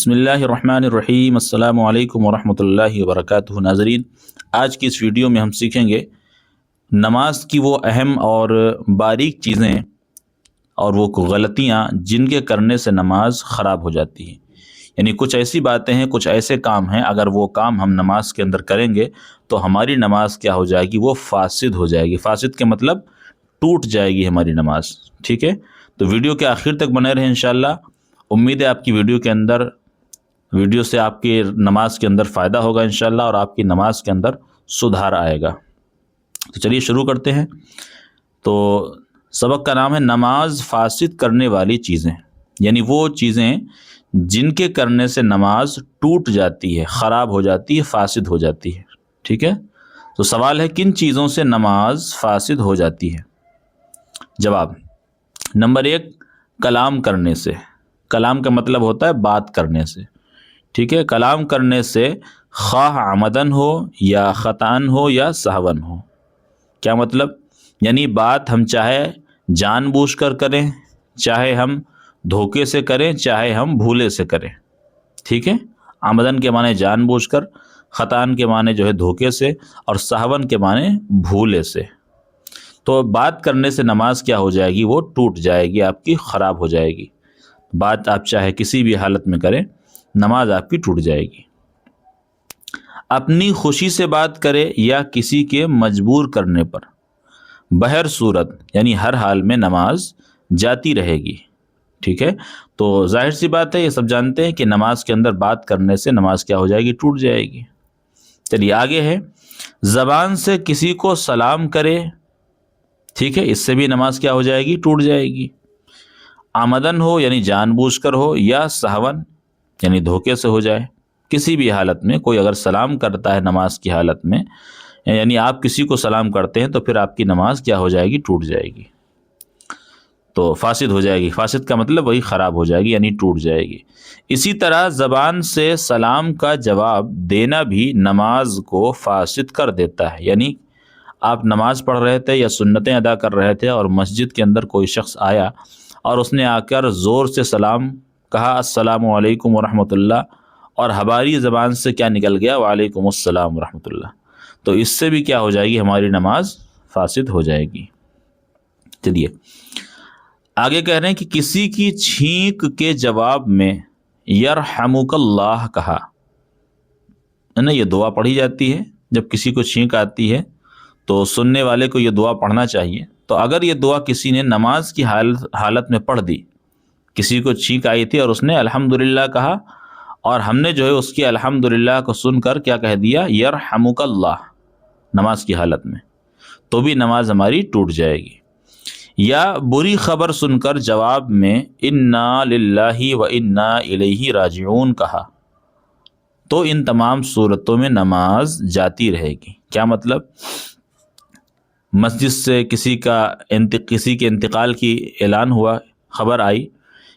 بسم اللہ الرحمن الرحیم۔ السلام علیکم ورحمۃ اللہ وبرکاتہ۔ ناظرین، آج کی اس ویڈیو میں ہم سیکھیں گے نماز کی وہ اہم اور باریک چیزیں اور وہ غلطیاں جن کے کرنے سے نماز خراب ہو جاتی ہے۔ یعنی کچھ ایسی باتیں ہیں، کچھ ایسے کام ہیں، اگر وہ کام ہم نماز کے اندر کریں گے تو ہماری نماز کیا ہو جائے گی؟ وہ فاسد ہو جائے گی۔ فاسد کے مطلب ٹوٹ جائے گی ہماری نماز۔ ٹھیک ہے، تو ویڈیو کے آخر تک بنے رہیں انشاءاللہ۔ امید ہے آپ کی ویڈیو سے آپ کی نماز کے اندر فائدہ ہوگا انشاءاللہ، اور آپ کی نماز کے اندر سدھار آئے گا۔ تو چلیے شروع کرتے ہیں۔ تو سبق کا نام ہے نماز فاسد کرنے والی چیزیں، یعنی وہ چیزیں جن کے کرنے سے نماز ٹوٹ جاتی ہے، خراب ہو جاتی ہے، فاسد ہو جاتی ہے۔ ٹھیک ہے، تو سوال ہے کن چیزوں سے نماز فاسد ہو جاتی ہے؟ جواب: نمبر 1، کلام کرنے سے۔ کلام کا مطلب ہوتا ہے بات کرنے سے۔ ٹھیک ہے، کلام کرنے سے خواہ عمدن ہو یا خطأن ہو یا سہون ہو۔ کیا مطلب؟ یعنی بات ہم چاہے جان بوجھ کر کریں، چاہے ہم دھوکے سے کریں، چاہے ہم بھولے سے کریں۔ ٹھیک ہے، عمدن کے معنی جان بوجھ کر، خطأن کے معنی جو ہے دھوکے سے، اور سہون کے معنی بھولے سے۔ تو بات کرنے سے نماز کیا ہو جائے گی؟ وہ ٹوٹ جائے گی، آپ کی خراب ہو جائے گی۔ بات آپ چاہے کسی بھی حالت میں کریں، نماز آپ کی ٹوٹ جائے گی۔ اپنی خوشی سے بات کرے یا کسی کے مجبور کرنے پر، بہر صورت یعنی ہر حال میں نماز جاتی رہے گی۔ ٹھیک ہے، تو ظاہر سی بات ہے، یہ سب جانتے ہیں کہ نماز کے اندر بات کرنے سے نماز کیا ہو جائے گی؟ ٹوٹ جائے گی۔ چلیے آگے ہے، زبان سے کسی کو سلام کرے۔ ٹھیک ہے، اس سے بھی نماز کیا ہو جائے گی؟ ٹوٹ جائے گی۔ آمدن ہو یعنی جان بوجھ کر ہو، یا سہون یعنی دھوکے سے ہو جائے۔ کسی بھی حالت میں کوئی اگر سلام کرتا ہے نماز کی حالت میں، یعنی آپ کسی کو سلام کرتے ہیں، تو پھر آپ کی نماز کیا ہو جائے گی؟ ٹوٹ جائے گی، تو فاسد ہو جائے گی۔ فاسد کا مطلب وہی خراب ہو جائے گی، یعنی ٹوٹ جائے گی۔ اسی طرح زبان سے سلام کا جواب دینا بھی نماز کو فاسد کر دیتا ہے۔ یعنی آپ نماز پڑھ رہے تھے یا سنتیں ادا کر رہے تھے، اور مسجد کے اندر کوئی شخص آیا اور اس نے آ کر زور سے سلام کہا، السلام علیکم ورحمۃ اللہ، اور ہماری زبان سے کیا نکل گیا؟ وعلیکم السلام ورحمۃ اللہ، تو اس سے بھی کیا ہو جائے گی؟ ہماری نماز فاسد ہو جائے گی۔ چلیے آگے کہہ رہے ہیں کہ کسی کی چھینک کے جواب میں یرحمک اللہ کہا، ہے نا، یہ دعا پڑھی جاتی ہے جب کسی کو چھینک آتی ہے، تو سننے والے کو یہ دعا پڑھنا چاہیے۔ تو اگر یہ دعا کسی نے نماز کی حالت میں پڑھ دی، کسی کو چھینک آئی تھی اور اس نے الحمدللہ کہا، اور ہم نے جو ہے اس کی الحمدللہ کو سن کر کیا کہہ دیا؟ یرحمک اللہ، نماز کی حالت میں، تو بھی نماز ہماری ٹوٹ جائے گی۔ یا بری خبر سن کر جواب میں انا للہ و انا الیہ راجعون کہا، تو ان تمام صورتوں میں نماز جاتی رہے گی۔ کیا مطلب؟ مسجد سے کسی کے انتقال کی اعلان ہوا، خبر آئی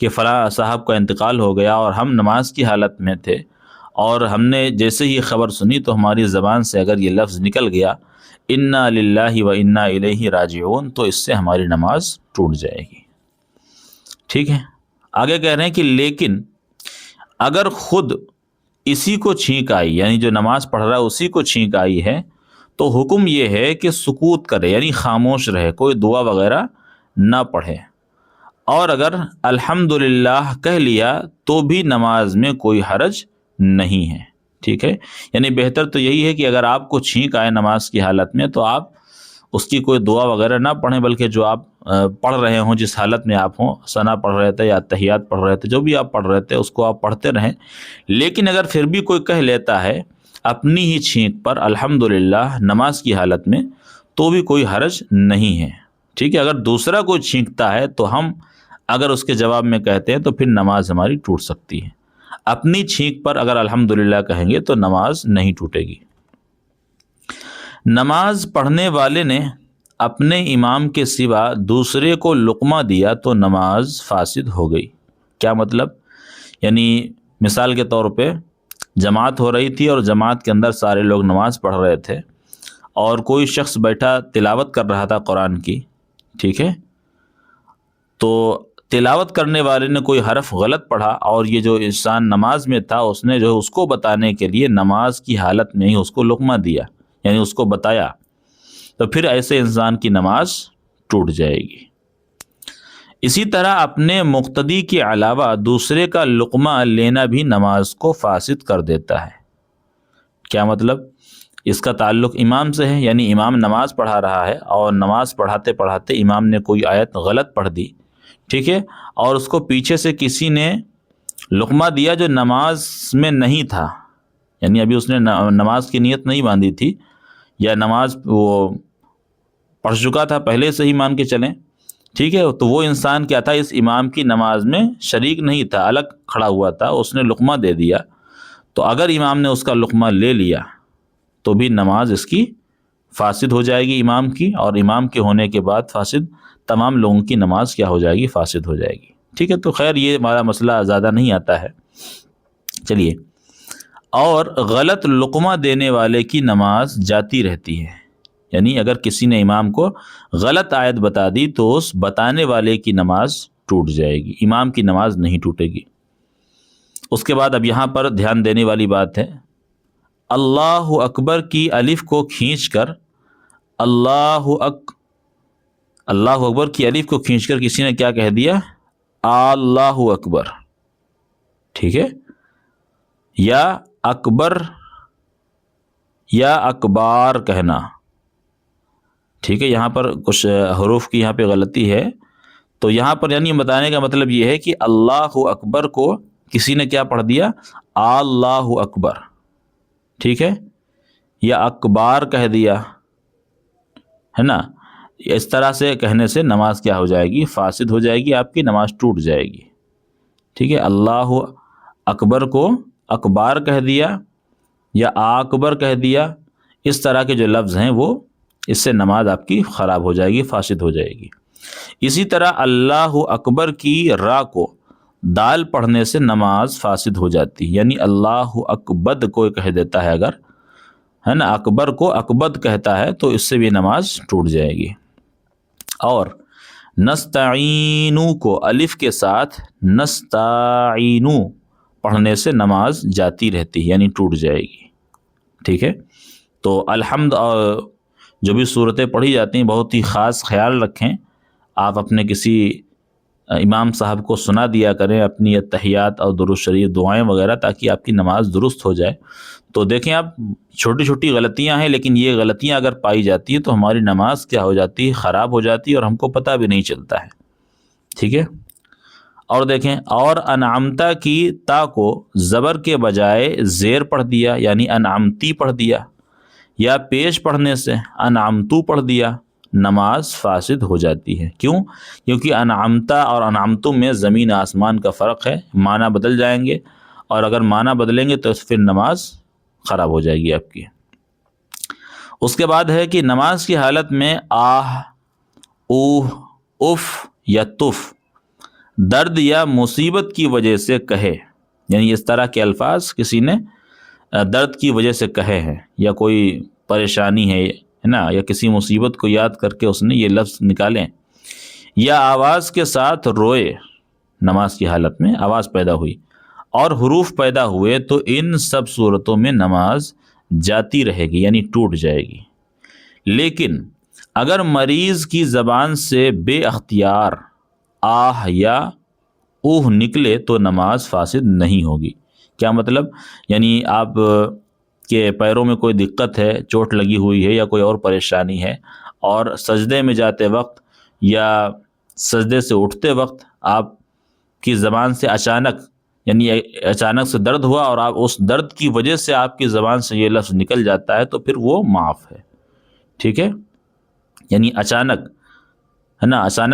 کہ فلاں صاحب کا انتقال ہو گیا، اور ہم نماز کی حالت میں تھے، اور ہم نے جیسے ہی خبر سنی تو ہماری زبان سے اگر یہ لفظ نکل گیا انا للہ و انا الیہ راجعون، تو اس سے ہماری نماز ٹوٹ جائے گی۔ ٹھیک ہے، آگے کہہ رہے ہیں کہ لیکن اگر خود اسی کو چھینک آئی، یعنی جو نماز پڑھ رہا ہے اسی کو چھینک آئی ہے، تو حکم یہ ہے کہ سکوت کرے، یعنی خاموش رہے، کوئی دعا وغیرہ نہ پڑھے، اور اگر الحمدللہ کہہ لیا تو بھی نماز میں کوئی حرج نہیں ہے۔ ٹھیک ہے، یعنی بہتر تو یہی ہے کہ اگر آپ کو چھینک آئے نماز کی حالت میں، تو آپ اس کی کوئی دعا وغیرہ نہ پڑھیں، بلکہ جو آپ پڑھ رہے ہوں، جس حالت میں آپ ہوں، ثنا پڑھ رہے تھے یا تحیات پڑھ رہے تھے، جو بھی آپ پڑھ رہے تھے اس کو آپ پڑھتے رہیں۔ لیکن اگر پھر بھی کوئی کہہ لیتا ہے اپنی ہی چھینک پر الحمدللہ نماز کی حالت میں، تو بھی کوئی حرج نہیں ہے۔ ٹھیک ہے، اگر دوسرا کوئی چھینکتا ہے تو ہم اگر اس کے جواب میں کہتے ہیں تو پھر نماز ہماری ٹوٹ سکتی ہے۔ اپنی چھینک پر اگر الحمدللہ کہیں گے تو نماز نہیں ٹوٹے گی۔ نماز پڑھنے والے نے اپنے امام کے سوا دوسرے کو لقمہ دیا تو نماز فاسد ہو گئی۔ کیا مطلب؟ یعنی مثال کے طور پہ جماعت ہو رہی تھی، اور جماعت کے اندر سارے لوگ نماز پڑھ رہے تھے، اور کوئی شخص بیٹھا تلاوت کر رہا تھا قرآن کی۔ ٹھیک ہے، تو تلاوت کرنے والے نے کوئی حرف غلط پڑھا اور یہ جو انسان نماز میں تھا اس نے جو اس کو بتانے کے لیے نماز کی حالت میں ہی اس کو لقمہ دیا، یعنی اس کو بتایا، تو پھر ایسے انسان کی نماز ٹوٹ جائے گی۔ اسی طرح اپنے مقتدی کے علاوہ دوسرے کا لقمہ لینا بھی نماز کو فاسد کر دیتا ہے۔ کیا مطلب؟ اس کا تعلق امام سے ہے، یعنی امام نماز پڑھا رہا ہے اور نماز پڑھاتے پڑھاتے امام نے کوئی آیت غلط پڑھ دی، ٹھیک ہے، اور اس کو پیچھے سے کسی نے لقمہ دیا جو نماز میں نہیں تھا، یعنی ابھی اس نے نماز کی نیت نہیں باندھی تھی، یا نماز وہ پڑھ چکا تھا پہلے سے ہی مان کے چلیں، ٹھیک ہے، تو وہ انسان کیا تھا، اس امام کی نماز میں شریک نہیں تھا، الگ کھڑا ہوا تھا، اس نے لقمہ دے دیا، تو اگر امام نے اس کا لقمہ لے لیا تو بھی نماز اس کی فاسد ہو جائے گی امام کی، اور امام کے ہونے کے بعد فاسد تمام لوگوں کی نماز کیا ہو جائے گی، فاسد ہو جائے گی، ٹھیک ہے۔ تو خیر یہ ہمارا مسئلہ زیادہ نہیں آتا ہے، چلیے۔ اور غلط لقمہ دینے والے کی نماز جاتی رہتی ہے، یعنی اگر کسی نے امام کو غلط آیت بتا دی تو اس بتانے والے کی نماز ٹوٹ جائے گی، امام کی نماز نہیں ٹوٹے گی۔ اس کے بعد اب یہاں پر دھیان دینے والی بات ہے، اللہ اکبر کی الف کو کھینچ کر اللہ اکبر کی الف کو کھینچ کر کسی نے کیا کہہ دیا، اللہ اکبر، ٹھیک ہے، یا اکبر یا اکبار کہنا، ٹھیک ہے، یہاں پر کچھ حروف کی یہاں پہ غلطی ہے، تو یہاں پر یعنی بتانے کا مطلب یہ ہے کہ اللہ اکبر کو کسی نے کیا پڑھ دیا، اللہ اکبر، ٹھیک ہے، یا اکبار کہہ دیا، ہے نا، اس طرح سے کہنے سے نماز کیا ہو جائے گی، فاسد ہو جائے گی، آپ کی نماز ٹوٹ جائے گی، ٹھیک ہے۔ اللہ اکبر کو اکبار کہہ دیا یا اکبر کہہ دیا، اس طرح کے جو لفظ ہیں وہ اس سے نماز آپ کی خراب ہو جائے گی، فاسد ہو جائے گی۔ اسی طرح اللہ اکبر کی را کو دال پڑھنے سے نماز فاسد ہو جاتی، یعنی اللہ اکبد کو کہہ دیتا ہے اگر، ہے نا، اکبر کو اکبد کہتا ہے تو اس سے بھی نماز ٹوٹ جائے گی۔ اور نستعینو کو الف کے ساتھ نستعینو پڑھنے سے نماز جاتی رہتی ہے، یعنی ٹوٹ جائے گی، ٹھیک ہے۔ تو الحمد اور جو بھی صورتیں پڑھی جاتی ہیں بہت ہی خاص خیال رکھیں، آپ اپنے کسی امام صاحب کو سنا دیا کریں اپنی تحیات اور درود شریف دعائیں وغیرہ، تاکہ آپ کی نماز درست ہو جائے۔ تو دیکھیں آپ، چھوٹی چھوٹی غلطیاں ہیں، لیکن یہ غلطیاں اگر پائی جاتی ہیں تو ہماری نماز کیا ہو جاتی ہے، خراب ہو جاتی ہے، اور ہم کو پتہ بھی نہیں چلتا ہے، ٹھیک ہے۔ اور دیکھیں، اور انعمتا کی تا کو زبر کے بجائے زیر پڑھ دیا، یعنی انعمتی پڑھ دیا، یا پیش پڑھنے سے انعمتو پڑھ دیا، نماز فاسد ہو جاتی ہے۔ کیوں؟ کیونکہ انعمتا اور انعمتو میں زمین آسمان کا فرق ہے، معنی بدل جائیں گے، اور اگر معنی بدلیں گے تو پھر نماز خراب ہو جائے گی آپ کی۔ اس کے بعد ہے کہ نماز کی حالت میں آہ، اوہ، اف یا تف درد یا مصیبت کی وجہ سے کہے، یعنی اس طرح کے الفاظ کسی نے درد کی وجہ سے کہے ہیں، یا کوئی پریشانی ہے نا، یا کسی مصیبت کو یاد کر کے اس نے یہ لفظ نکالیں، یا آواز کے ساتھ روئے، نماز کی حالت میں آواز پیدا ہوئی اور حروف پیدا ہوئے، تو ان سب صورتوں میں نماز جاتی رہے گی، یعنی ٹوٹ جائے گی۔ لیکن اگر مریض کی زبان سے بے اختیار آہ یا اوہ نکلے تو نماز فاسد نہیں ہوگی۔ کیا مطلب؟ یعنی آپ کے پیروں میں کوئی دقت ہے، چوٹ لگی ہوئی ہے یا کوئی اور پریشانی ہے، اور سجدے میں جاتے وقت یا سجدے سے اٹھتے وقت آپ کی زبان سے اچانک سے درد ہوا، اور آپ اس درد کی وجہ سے آپ کی زبان سے یہ لفظ نکل جاتا ہے، تو پھر وہ معاف ہے، ٹھیک ہے۔ یعنی اچانک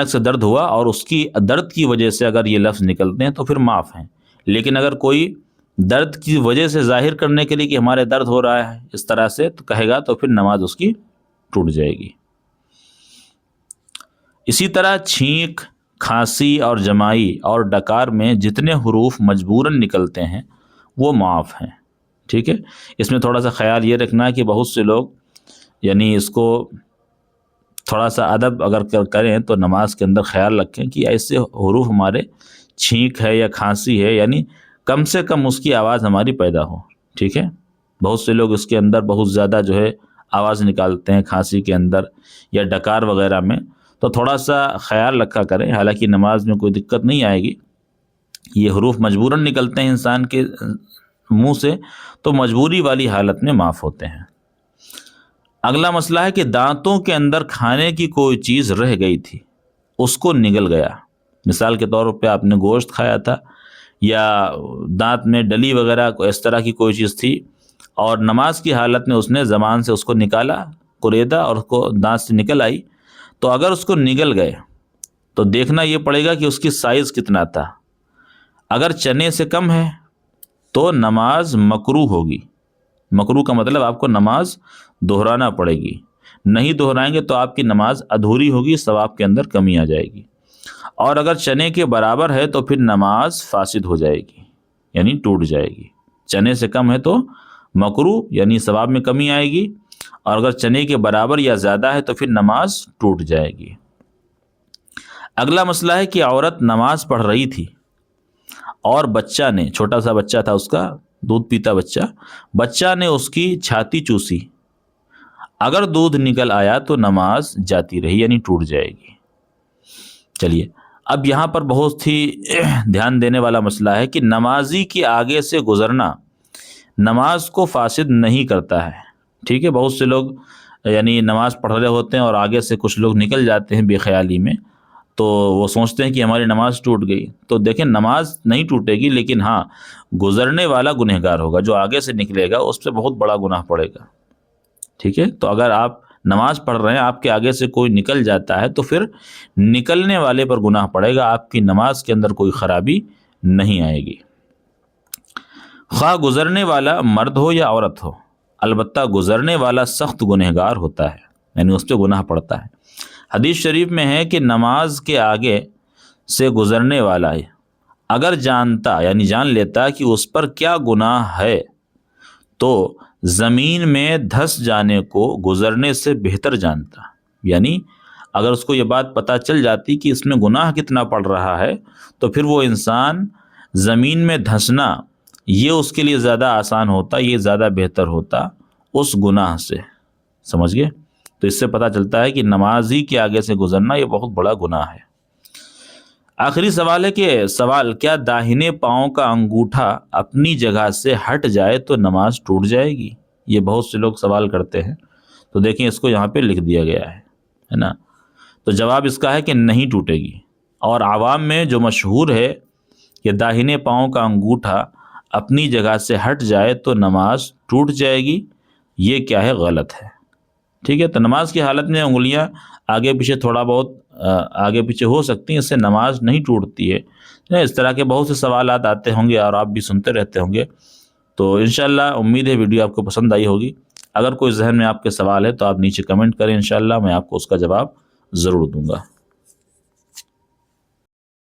سے درد ہوا اور اس کی درد کی وجہ سے اگر یہ لفظ نکلتے ہیں تو پھر معاف ہیں، لیکن اگر کوئی درد کی وجہ سے ظاہر کرنے کے لیے کہ ہمارے درد ہو رہا ہے اس طرح سے تو کہے گا، تو پھر نماز اس کی ٹوٹ جائے گی۔ اسی طرح چھینک، کھانسی اور جمائی اور ڈکار میں جتنے حروف مجبوراً نکلتے ہیں وہ معاف ہیں، ٹھیک ہے۔ اس میں تھوڑا سا خیال یہ رکھنا ہے کہ بہت سے لوگ یعنی اس کو تھوڑا سا ادب اگر کریں تو نماز کے اندر خیال رکھیں کہ ایسے حروف ہمارے چھینک ہے یا کھانسی ہے، یعنی کم سے کم اس کی آواز ہماری پیدا ہو، ٹھیک ہے۔ بہت سے لوگ اس کے اندر بہت زیادہ جو ہے آواز نکالتے ہیں کھانسی کے اندر یا ڈکار وغیرہ میں، تو تھوڑا سا خیال رکھا کریں۔ حالانکہ نماز میں کوئی دقت نہیں آئے گی، یہ حروف مجبوراً نکلتے ہیں انسان کے منہ سے، تو مجبوری والی حالت میں معاف ہوتے ہیں۔ اگلا مسئلہ ہے کہ دانتوں کے اندر کھانے کی کوئی چیز رہ گئی تھی، اس کو نگل گیا۔ مثال کے طور پہ آپ نے گوشت کھایا تھا یا دانت میں ڈلی وغیرہ اس طرح کی کوئی چیز تھی، اور نماز کی حالت میں اس نے زبان سے اس کو نکالا، قریدا، اور اس کو دانت سے نکل آئی، تو اگر اس کو نگل گئے تو دیکھنا یہ پڑے گا کہ اس کی سائز کتنا تھا۔ اگر چنے سے کم ہے تو نماز مکروہ ہوگی۔ مکروہ کا مطلب آپ کو نماز دہرانا پڑے گی، نہیں دہرائیں گے تو آپ کی نماز ادھوری ہوگی، ثواب کے اندر کمی آ جائے گی۔ اور اگر چنے کے برابر ہے تو پھر نماز فاسد ہو جائے گی، یعنی ٹوٹ جائے گی۔ چنے سے کم ہے تو مکروہ یعنی ثواب میں کمی آئے گی، اور اگر چنے کے برابر یا زیادہ ہے تو پھر نماز ٹوٹ جائے گی۔ اگلا مسئلہ ہے کہ عورت نماز پڑھ رہی تھی اور بچہ نے، چھوٹا سا بچہ تھا اس کا، دودھ پیتا بچہ نے اس کی چھاتی چوسی۔ اگر دودھ نکل آیا تو نماز جاتی رہی، یعنی ٹوٹ جائے گی۔ چلیے، اب یہاں پر بہت ہی دھیان دینے والا مسئلہ ہے کہ نمازی کے آگے سے گزرنا نماز کو فاسد نہیں کرتا ہے، ٹھیک ہے۔ بہت سے لوگ یعنی نماز پڑھ رہے ہوتے ہیں اور آگے سے کچھ لوگ نکل جاتے ہیں بے خیالی میں، تو وہ سوچتے ہیں کہ ہماری نماز ٹوٹ گئی۔ تو دیکھیں، نماز نہیں ٹوٹے گی، لیکن ہاں گزرنے والا گنہگار ہوگا، جو آگے سے نکلے گا اس پہ بہت بڑا گناہ پڑے گا، ٹھیک ہے۔ تو اگر آپ نماز پڑھ رہے ہیں، آپ کے آگے سے کوئی نکل جاتا ہے تو پھر نکلنے والے پر گناہ پڑے گا، آپ کی نماز کے اندر کوئی خرابی نہیں آئے گی۔ خواہ گزرنے والا مرد ہو یا عورت ہو، البتہ گزرنے والا سخت گنہگار ہوتا ہے، یعنی اس پہ گناہ پڑتا ہے۔ حدیث شریف میں ہے کہ نماز کے آگے سے گزرنے والا ہے اگر جانتا، یعنی جان لیتا کہ اس پر کیا گناہ ہے، تو زمین میں دھس جانے کو گزرنے سے بہتر جانتا۔ یعنی اگر اس کو یہ بات پتہ چل جاتی کہ اس میں گناہ کتنا پڑ رہا ہے، تو پھر وہ انسان زمین میں دھسنا یہ اس کے لیے زیادہ آسان ہوتا، یہ زیادہ بہتر ہوتا اس گناہ سے، سمجھ گئے؟ تو اس سے پتہ چلتا ہے کہ نمازی کے آگے سے گزرنا یہ بہت بڑا گناہ ہے۔ آخری سوال ہے کہ کیا داہنے پاؤں کا انگوٹھا اپنی جگہ سے ہٹ جائے تو نماز ٹوٹ جائے گی؟ یہ بہت سے لوگ سوال کرتے ہیں، تو دیکھیں اس کو یہاں پہ لکھ دیا گیا ہے نا۔ تو جواب اس کا ہے کہ نہیں ٹوٹے گی، اور عوام میں جو مشہور ہے کہ داہنے پاؤں کا انگوٹھا اپنی جگہ سے ہٹ جائے تو نماز ٹوٹ جائے گی، یہ کیا ہے؟ غلط ہے، ٹھیک ہے۔ تو نماز کی حالت میں انگلیاں آگے پیچھے تھوڑا بہت آگے پیچھے ہو سکتی ہیں، اس سے نماز نہیں ٹوٹتی ہے۔ اس طرح کے بہت سے سوالات آتے ہوں گے اور آپ بھی سنتے رہتے ہوں گے، تو انشاءاللہ امید ہے ویڈیو آپ کو پسند آئی ہوگی۔ اگر کوئی ذہن میں آپ کے سوال ہے تو آپ نیچے کمنٹ کریں، انشاءاللہ میں آپ کو اس کا جواب ضرور دوں گا۔